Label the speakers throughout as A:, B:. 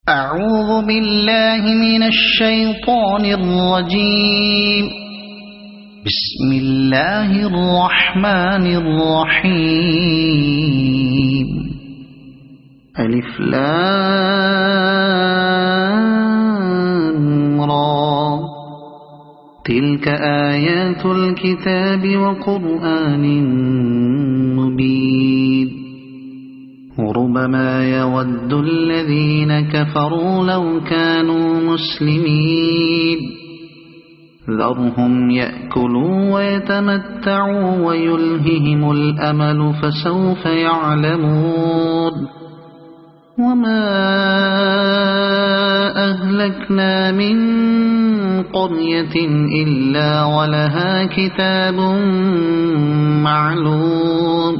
A: أعوذ بالله من الشيطان الرجيم. بسم الله الرحمن الرحيم. ألف لام را. تلك آيات الكتاب وقرآن مبين. ربما يود الذين كفروا لو كانوا مسلمين. ذرهم يأكلوا ويتمتعوا ويلههم الأمل فسوف يعلمون. وما أهلكنا من قرية إلا ولها كتاب معلوم.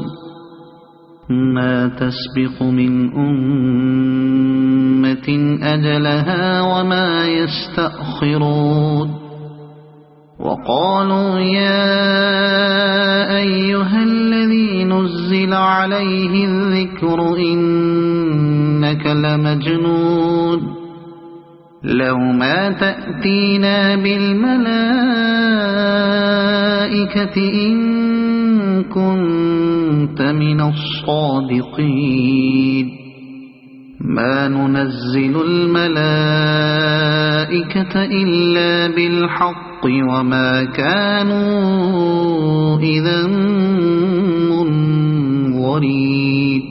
A: ما تسبق من أمة أجلها وما يستأخرون. وقالوا يا أيها الذي نزل عليه الذكر إنك لمجنون. لو ما تأتينا بالملائكة إن كنت من الصادقين. ما ننزل الملائكة إلا بالحق وما كانوا إذا منظرين.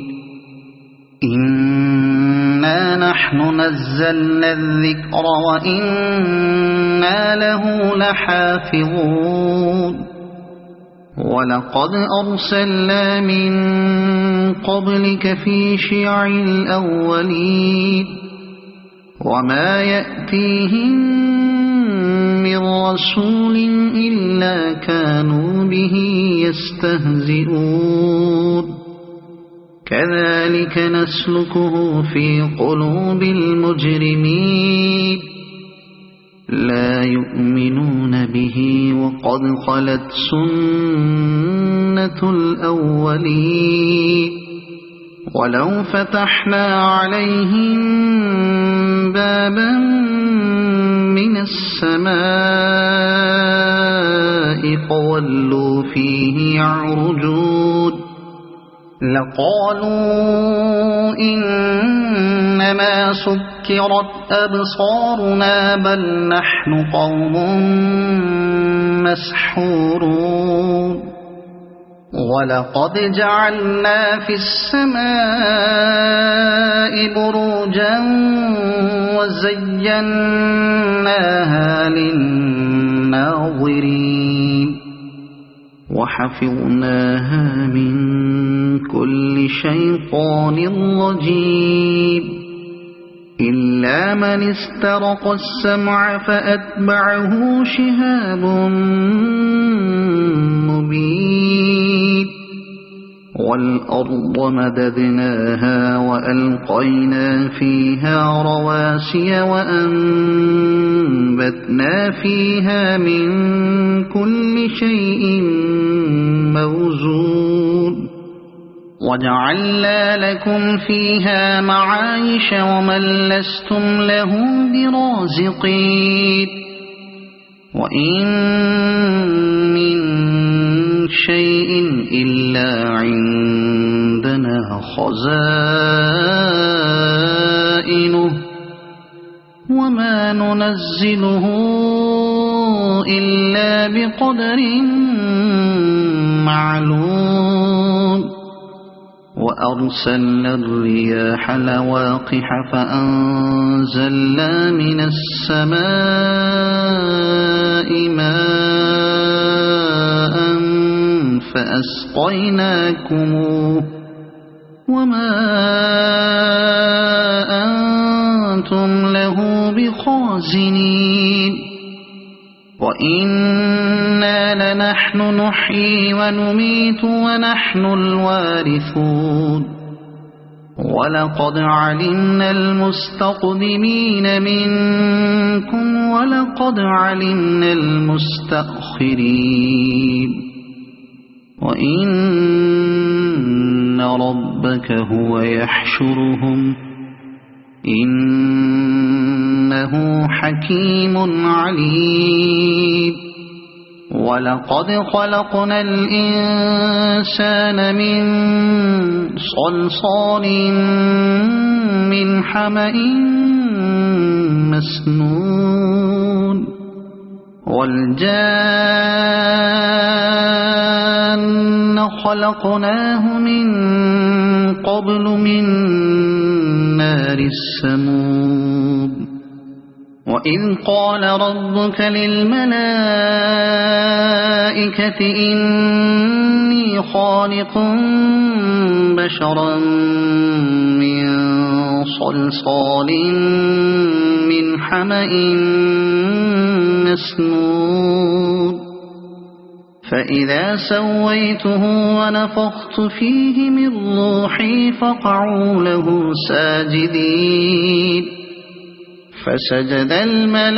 A: إنا نحن نزلنا الذكر وإنا له لحافظون. ولقد أرسلنا من قبلك في شيع الأولين. وما يأتيهم من رسول إلا كانوا به يستهزئون. كذلك نسلكه في قلوب المجرمين. لا يؤمنون به وقد خلت سنة الأولين. ولو فتحنا عليهم بابا من السماء فولوا فيه يعرجون. لقالوا إنما سكرت أبصارنا بل نحن قوم مسحورون. ولقد جعلنا في السماء بروجا وزيناها للناظرين. وحفظناها من كل شيطان رجيم. إلا من استرق السمع فأتبعه شهاب مبين. والأرض مددناها وألقينا فيها رواسي وأنبتنا فيها من كل شيء موزون. وجعلنا لكم فيها معايش ومن لستم له برازقين. وإن من شيء إلا عندنا خزائنه وما ننزله إلا بقدر معلوم. وأرسلنا الرياح لواقح فأنزلنا من السماء ماء فأسقيناكموه وما أنتم له بخازنين. وإنا لنحن نحيي ونميت ونحن الوارثون. ولقد علمنا المستقدمين منكم ولقد علمنا المستأخرين. وإن ربك هو يحشرهم إن إنه حكيم عليم ولقد خلقنا الإنسان من صلصال من حمأ مسنون والجان خلقناه من قبل من نار السموم وإذ قال ربك للملائكة إني خالق بشرا من صلصال من حمأ مسنون فإذا سويته ونفخت فيه من روحي فقعوا له ساجدين فسجد الملائكة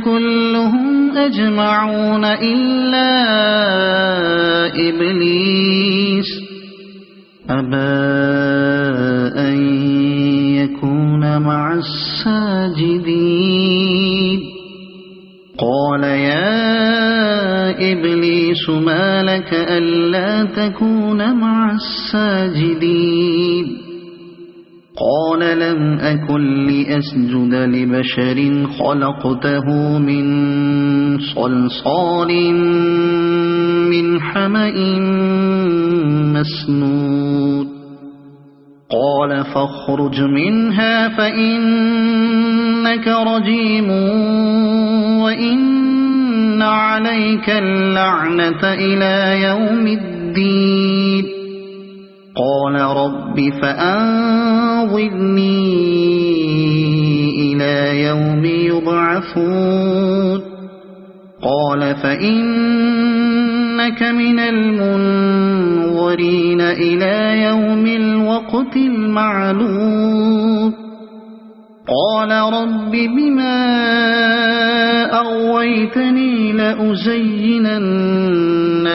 A: كلهم أجمعون إلا إبليس أبى أن يكون مع الساجدين قال يا إبليس ما لك ألا تكون مع الساجدين قال لم أكن لأسجد لبشر خلقته من صلصال من حمأ مسنون قال فاخرج منها فإنك رجيم وإن عليك اللعنة إلى يوم الدين قال رب فأنظرني إلى يوم يبعثون قال فإنك من المنظرين إلى يوم الوقت المعلوم قال رب بما أغويتني لأزينن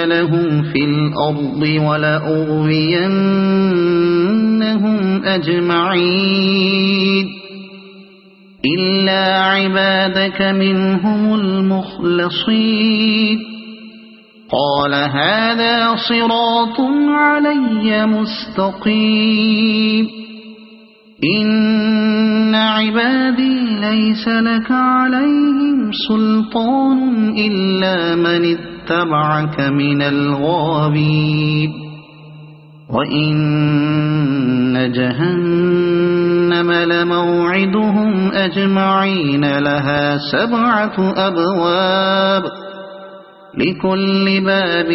A: لهم في الأرض ولأغوينهم أجمعين إلا عبادك منهم المخلصين قال هذا صراط علي مستقيم إن عبادي ليس لك عليهم سلطان إلا من اتبعك من الغاوين وإن جهنم لموعدهم أجمعين لها 7 أبواب لكل باب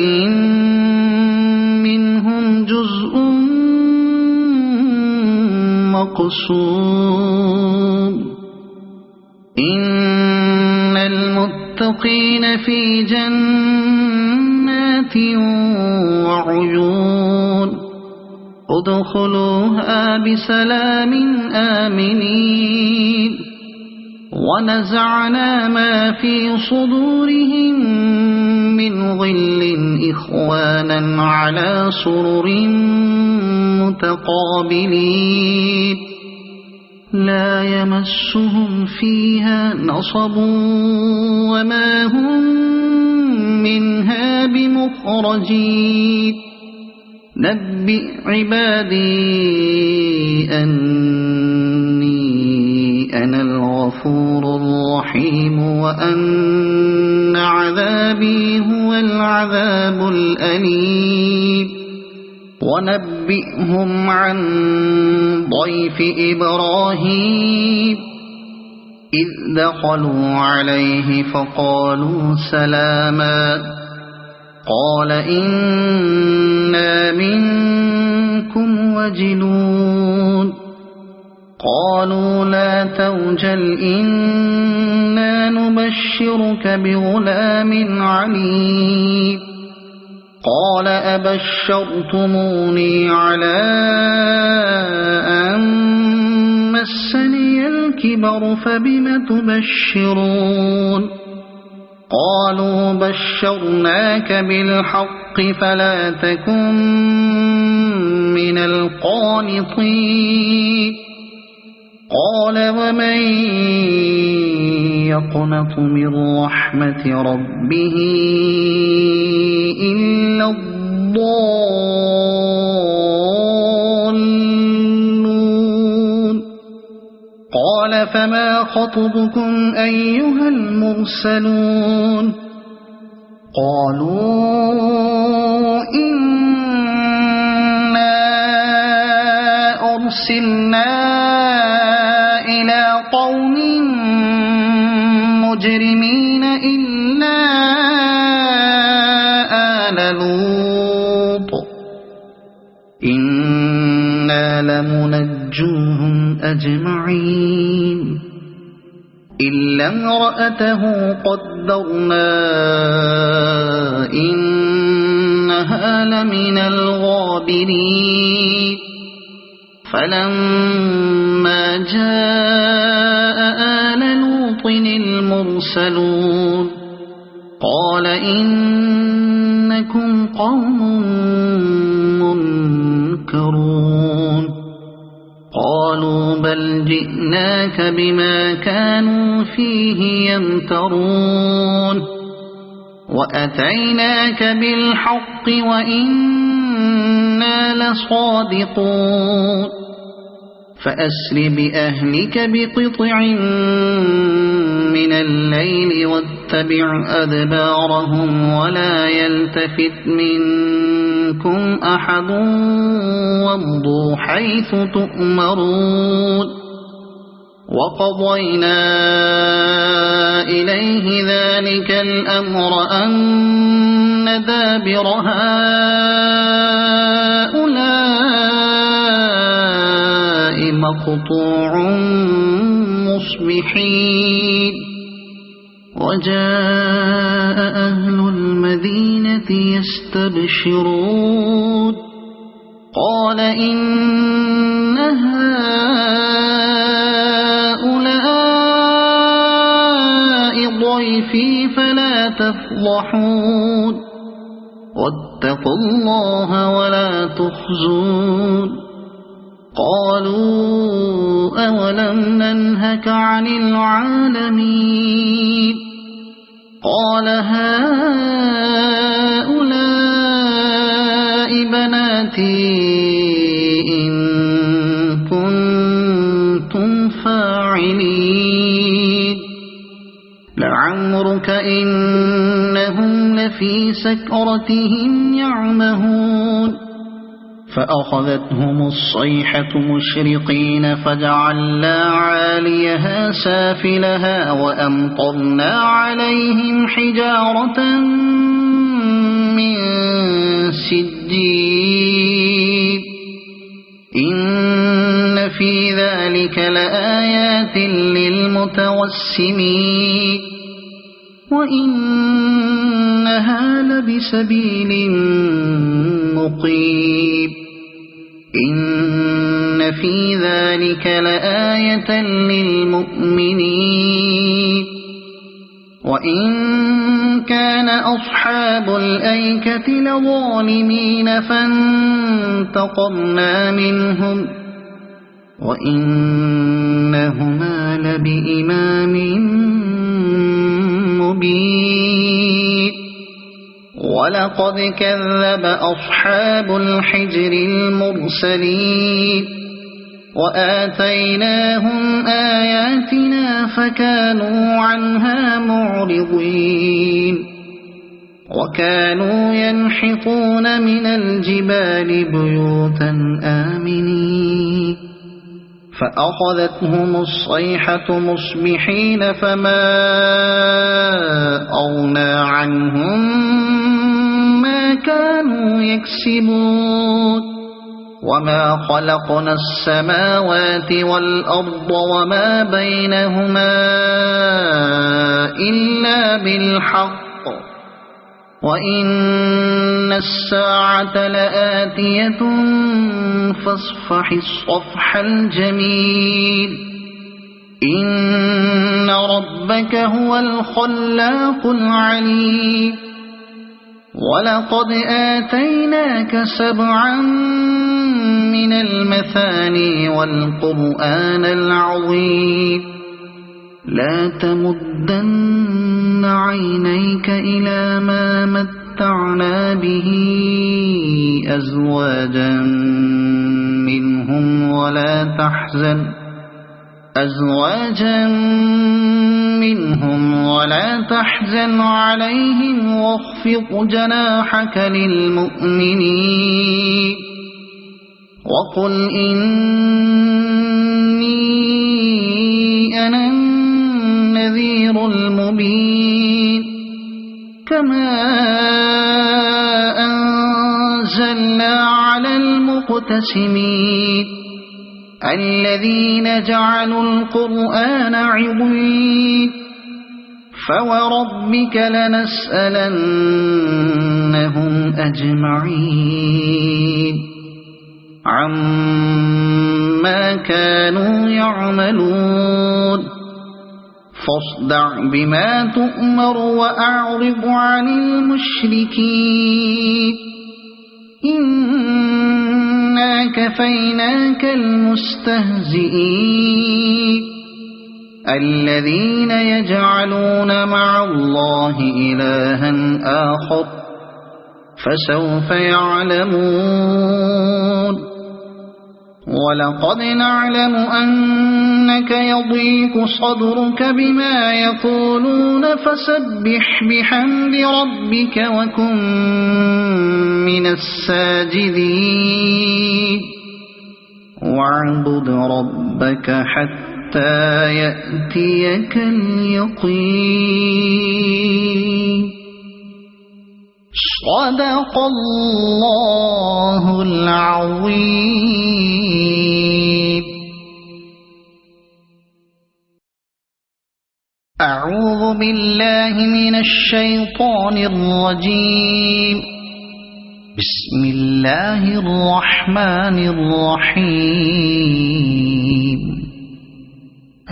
A: منهم جزء مقسوم إن المتقين في جنات وعيون ادخلوها بسلام آمنين ونزعنا ما في صدورهم من غل إخوانا على سرر متقابلين لا يمسهم فيها نصب وما هم منها بمخرجين نبئ عبادي أني أنا الغفور الرحيم وأن عذابي هو العذاب الأليم ونبئهم عن ضيف إبراهيم إذ دخلوا عليه فقالوا سلاما قال إنا منكم وجلون قالوا لا توجل إنا نبشرك بغلام عليم قال أبشرتموني على أن مسني الكبر فبم تبشرون قالوا بشرناك بالحق فلا تكن من القانطين قال ومن يقنط من رحمة ربه إلا الضالون قال فما خطبكم أيها المرسلون قالوا إنا أرسلنا إلى قوم مجرمين إلا آل لوط إنا لمنجوهم أجمعين إلا امرأته قدرنا إنها لمن الغابرين فلما جاء آل لوط المرسلون قال إنكم قوم منكرون قالوا بل جئناك بما كانوا فيه يمترون وأتيناك بالحق وإنا لصادقون فأسر بأهلك بقطع من الليل واتبع أدبارهم ولا يلتفت منكم أحد وامضوا حيث تؤمرون وقضينا إليه ذلك الأمر أن دابر هؤلاء مقطوع مصبحين وجاء أهل المدينة يستبشرون قال إن هؤلاء ضيفي فلا تفضحون واتقوا الله ولا تخزون قالوا أولم ننهك عن العالمين قال هؤلاء بناتي إن كنتم فاعلين لعمرك إنهم لفي سكرتهم يعمهون فأخذتهم الصيحة مشرقين فجعلنا عاليها سافلها وأمطرنا عليهم حجارة من سجيل إن في ذلك لآيات للمتوسمين وإنها لبسبيل مقيم إن في ذلك لآية للمؤمنين وإن كان أصحاب الأيكة لظالمين فانتقمنا منهم وإنهما لبإمام مبين ولقد كذب أصحاب الحجر المرسلين وآتيناهم آياتنا فكانوا عنها معرضين وكانوا ينحطون من الجبال بيوتا آمنين فأخذتهم الصيحة مصبحين فما أغنى عنهم ما كانوا يكسبون وما خلقنا السماوات والأرض وما بينهما إلا بالحق وإن الساعة لآتية فاصفح الصفح الجميل إن ربك هو الخلاق العليم ولقد آتيناك 7 من المثاني والقرآن العظيم لا تمدن عينيك إلى ما متعنا به أزواجا منهم ولا تحزن عليهم واخفض جناحك للمؤمنين وقل إني أنا النذير المبين كما أنزلنا على المقتسمين الذين جعلوا القرآن عضين فوربك لنسألنهم أجمعين عما كانوا يعملون فاصدع بما تؤمر وأعرض عن المشركين إنا كفيناك المستهزئين الذين يجعلون مع الله إلها آخر فسوف يعلمون ولقد نعلم أنك يضيق صدرك بما يقولون فسبح بحمد ربك وكن من الساجدين واعبد ربك حتى يأتيك اليقين صدق الله العظيم. أعوذ بالله من الشيطان الرجيم. بسم الله الرحمن الرحيم.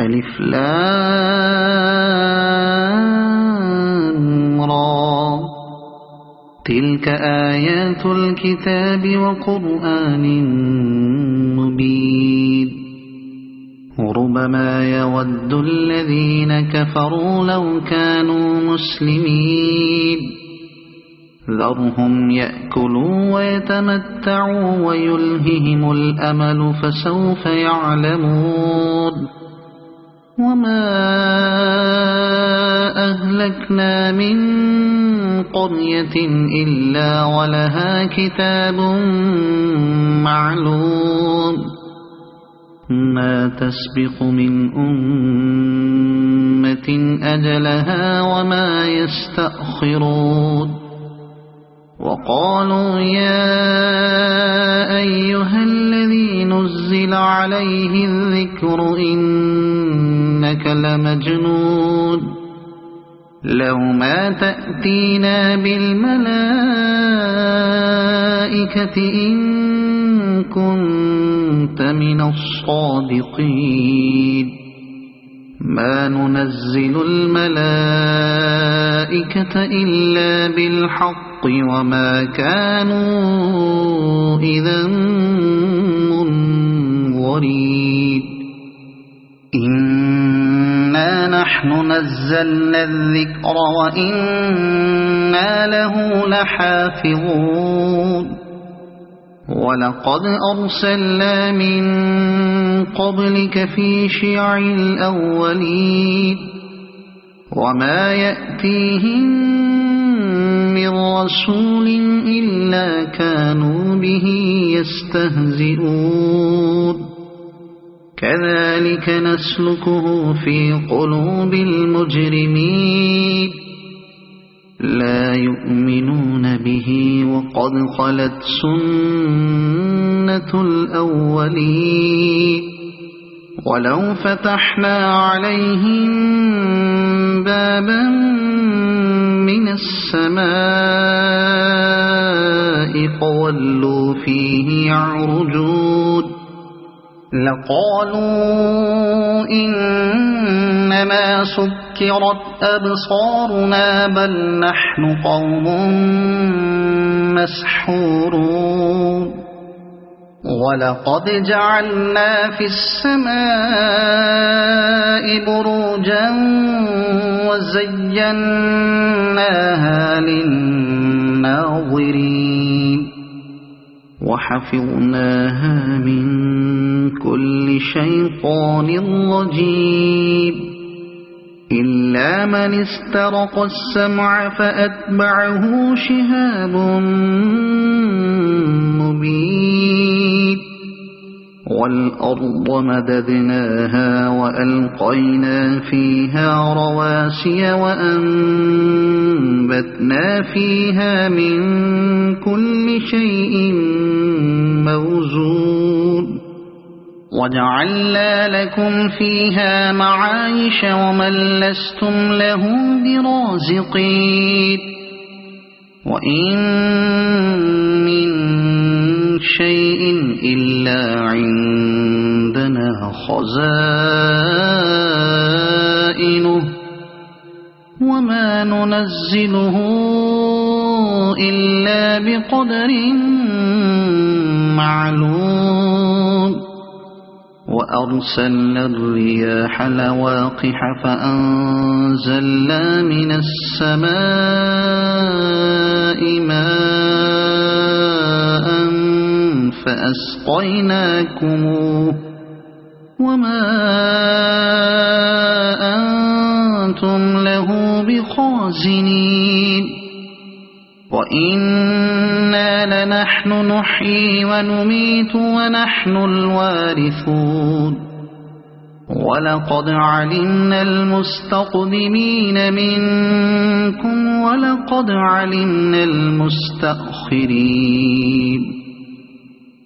A: ألف لام را تلك آيات الكتاب وقرآن مبين ربما يود الذين كفروا لو كانوا مسلمين ذرهم يأكلوا ويتمتعوا ويلههم الأمل فسوف يعلمون وما أهلكنا من قرية إلا ولها كتاب معلوم ما تسبق من أمة أجلها وما يستأخرون وقالوا يا أيها الذي نزل عليه الذكر إنك لمجنون لو ما تأتينا بالملائكة إن كنت من الصادقين ما ننزل الملائكة إلا بالحق وما كانوا إذا منظرين إنا نحن نزلنا الذكر وإنا له لحافظون ولقد أرسلنا من قبلك في شيع الأولين وما يأتيهم من رسول إلا كانوا به يستهزئون كذلك نسلكه في قلوب المجرمين لا يؤمنون به وقد خلت سنة الأولين ولو فتحنا عليهم بابا من السماء فولوا فيه يعرجون لقالوا إنما سكرت أبصارنا بل نحن قوم مسحورون ولقد جعلنا في السماء بروجا وزيناها للناظرين وحفظناها من كل شيطان رجيم إلا من استرق السمع فأتبعه شهاب مبين والأرض مددناها وألقينا فيها رواسي وأنبتنا فيها من كل شيء موزون وجعلنا لكم فيها معايش ومن لستم له برازقين وإن من شيء إلا عندنا خزائنه وما ننزله إلا بقدر معلوم وأرسلنا الرياح لواقح فأنزلنا من السماء ماء فأسقيناكموه وما أنتم له بخازنين وإنا لنحن نحيي ونميت ونحن الوارثون ولقد علمنا المستقدمين منكم ولقد علمنا المستأخرين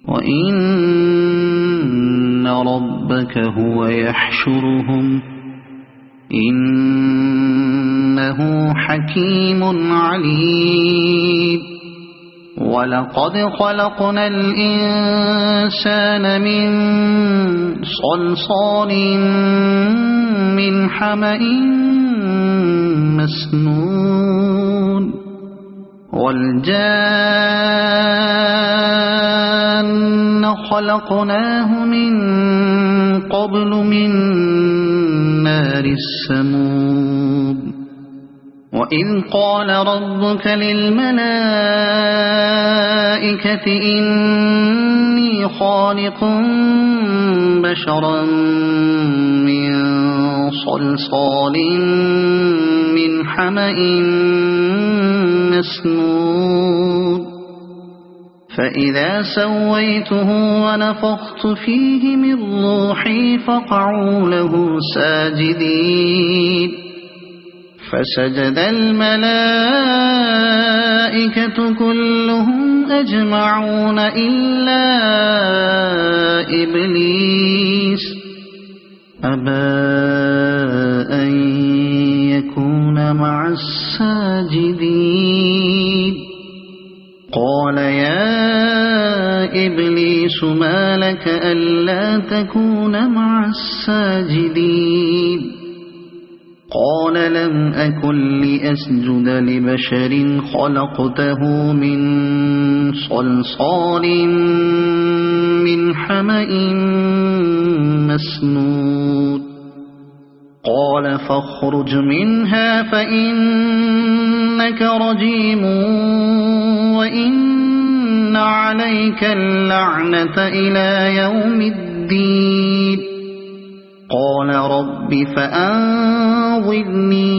A: وإن ربك هو يحشرهم إنه حكيم عليم ولقد خلقنا الإنسان من صلصال من حمأ مسنون والجان خلقناه من قبل من نار السموم وإذ قال ربك للملائكة إني خالق بشرا من صلصال من حمأ مسنون فإذا سويته ونفخت فيه من روحي فقعوا له ساجدين فسجد الملائكة كلهم أجمعون إلا إبليس أبى أن يكون مع الساجدين قال يا إبليس ما لك ألا تكون مع الساجدين قال لم أكن لأسجد لبشر خلقته من صلصال من حمأ مسنون قال فاخرج منها فإنك رجيم وإن عليك اللعنة إلى يوم الدين قال رب فأنظرني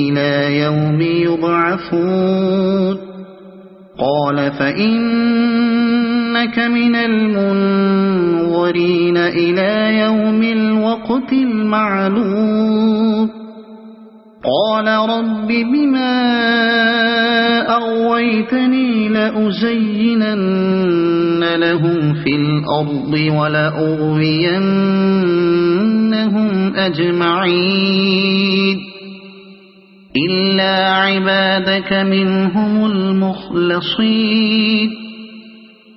A: إلى يوم يبعثون قال فإنك من المنظرين إلى يوم الوقت المعلوم قال رب بما أغويتني لأزينن لهم في الأرض ولأغوينهم أجمعين إلا عبادك منهم المخلصين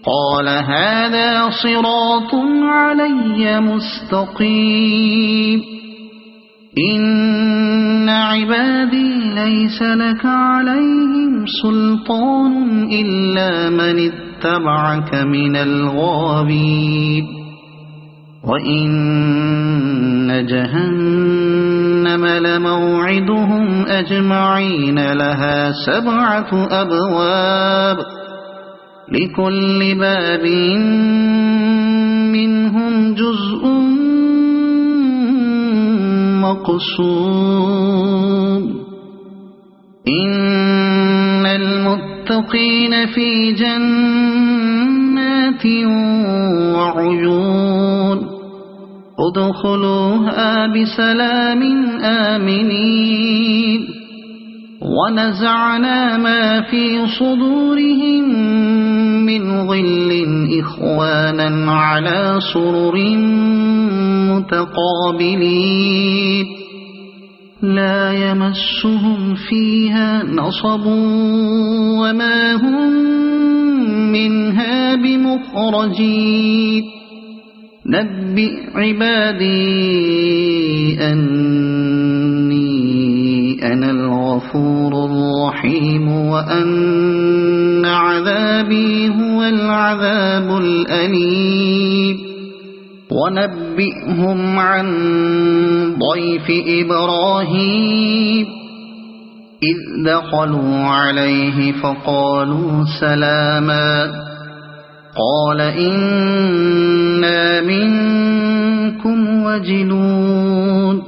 A: قال هذا صراط علي مستقيم إن عبادي ليس لك عليهم سلطان إلا من اتبعك من الغاوين وإن جهنم لموعدهم أجمعين لها 7 أبواب لكل باب منهم جزء مقسوم إن المتقين في جنات وعيون ادخلوها بسلام آمنين ونزعنا ما في صدورهم من غل إخوانا على سرر متقابلين لا يمسهم فيها نصب وما هم منها بمخرجين نبئ عبادي أني أنا الغفور الرحيم وأن عذابي هو العذاب الأليم ونبئهم عن ضيف إبراهيم إذ دخلوا عليه فقالوا سلاما قال إنا منكم وجلون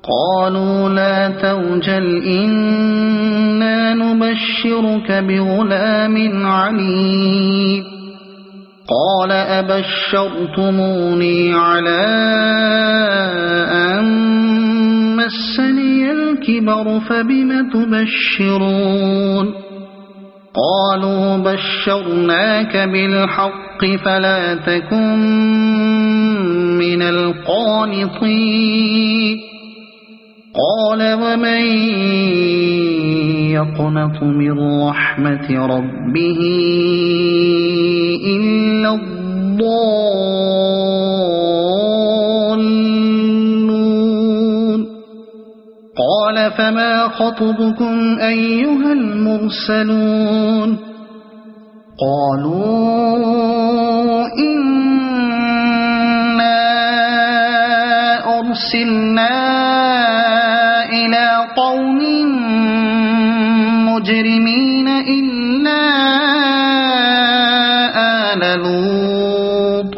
A: قالوا لا توجل إنا نبشرك بغلام عليم قال أبشرتموني على أن مسني الكبر فبم تبشرون قالوا بشرناك بالحق فلا تكن من القانطين قال ومن يقنط من رحمة ربه إلا الضالون قال فما خطبكم أيها المرسلون قالوا إنا أرسلنا إلى قوم مجرمين إلا آل لوط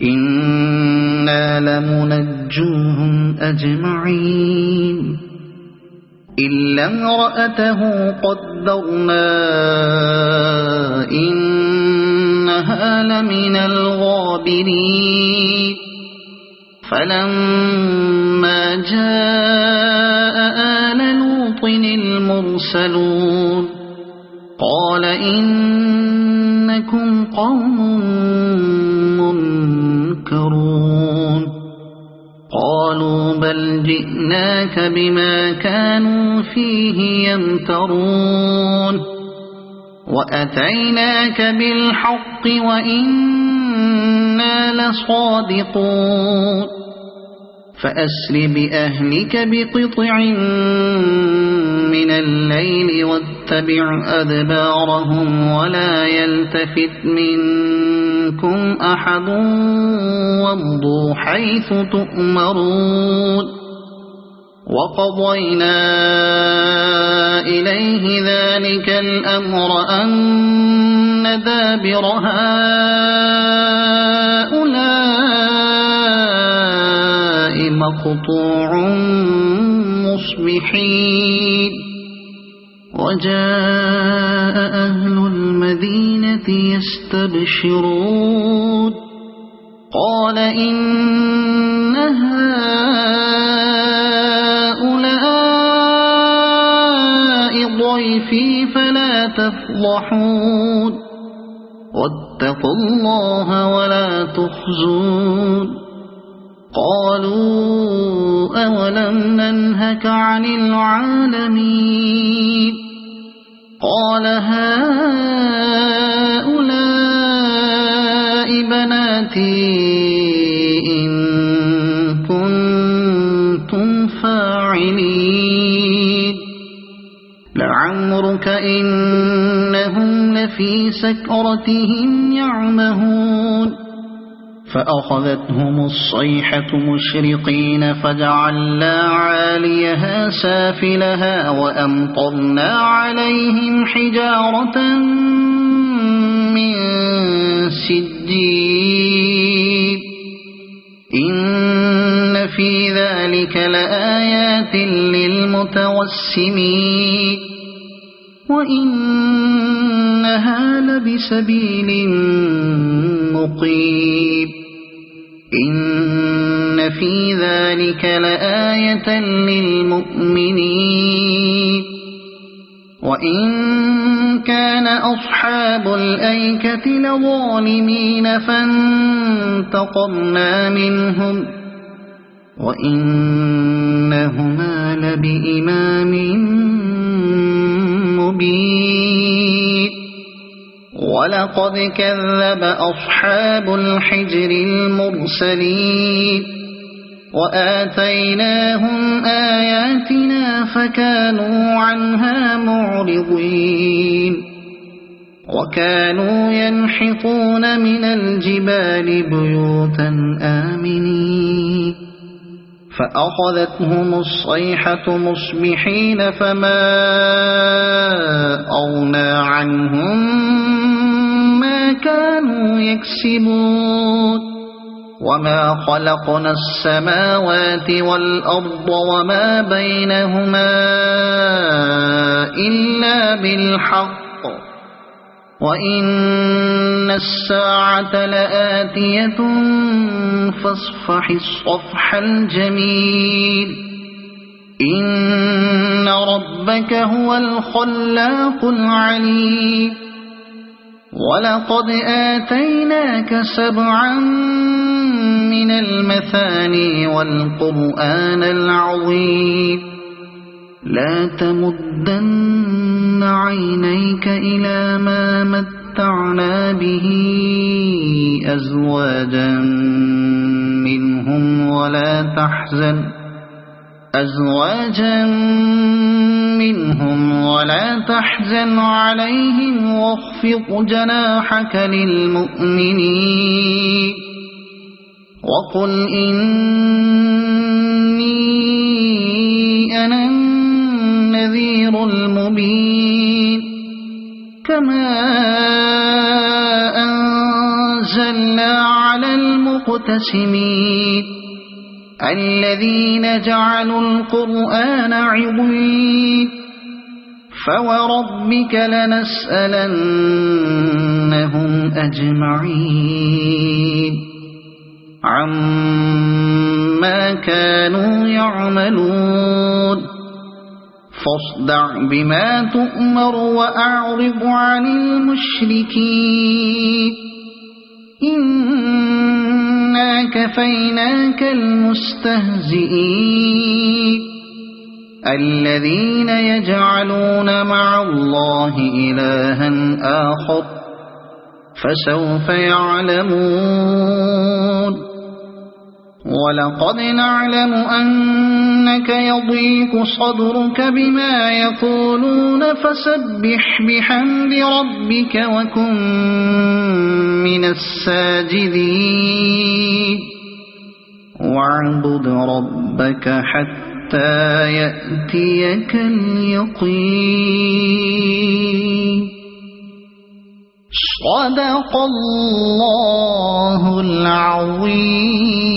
A: إنا لمنجوهم أجمعين إلا امرأته قدرنا إنها لمن الغابرين فلما جاء آل لوط المرسلون قال إنكم قوم منكرون قالوا بل جئناك بما كانوا فيه يمترون وأتيناك بالحق وإنا لصادقون فأسر بأهلك بقطع من الليل واتبع أدبارهم ولا يلتفت منكم أحد وامضوا حيث تؤمرون وقضينا إليه ذلك الأمر أن دابر هؤلاء مقطوع مصبحين وجاء أهل المدينة يستبشرون قال إن هؤلاء ضيفي فلا تفضحون واتقوا الله ولا تخزون قالوا أولم ننهك عن العالمين قال هؤلاء بناتي إن كنتم فاعلين لعمرك إنهم لفي في سكرتهم يعمهون فأخذتهم الصيحة مشرقين فجعلنا عاليها سافلها وأمطرنا عليهم حجارة من سجيل إن في ذلك لآيات للمتوسمين وإنها لبسبيل مقيم إن في ذلك لآية للمؤمنين وإن كان أصحاب الأيكة لظالمين فانتقمنا منهم وإنهما لبإمام مبين ولقد كذب أصحاب الحجر المرسلين وآتيناهم آياتنا فكانوا عنها معرضين وكانوا ينحطون من الجبال بيوتا آمنين فأخذتهم الصيحة مصبحين فما أغنى عنهم ما كانوا يكسبون وما خلقنا السماوات والأرض وما بينهما إلا بالحق وإن الساعة لآتية فاصفح الصفح الجميل إن ربك هو الخلاق العليم ولقد آتيناك 7 من المثاني والقرآن العظيم لا تمدن عينيك إلى ما متعنا به أزواجا منهم ولا تحزن عليهم واخفض جناحك للمؤمنين وقل إني أنا النذير المبين كما أنزلنا على المقتسمين الذين جعلوا القرآن عضين فوربك لنسألنهم أجمعين عما كانوا يعملون فاصدع بما تؤمر وأعرض عن المشركين إنا كفيناك المستهزئين الذين يجعلون مع الله إلها آخر فسوف يعلمون ولقد نعلم أنك يضيق صدرك بما يقولون فسبح بحمد ربك وكن من الساجدين واعبد ربك حتى يأتيك اليقين صدق الله العظيم.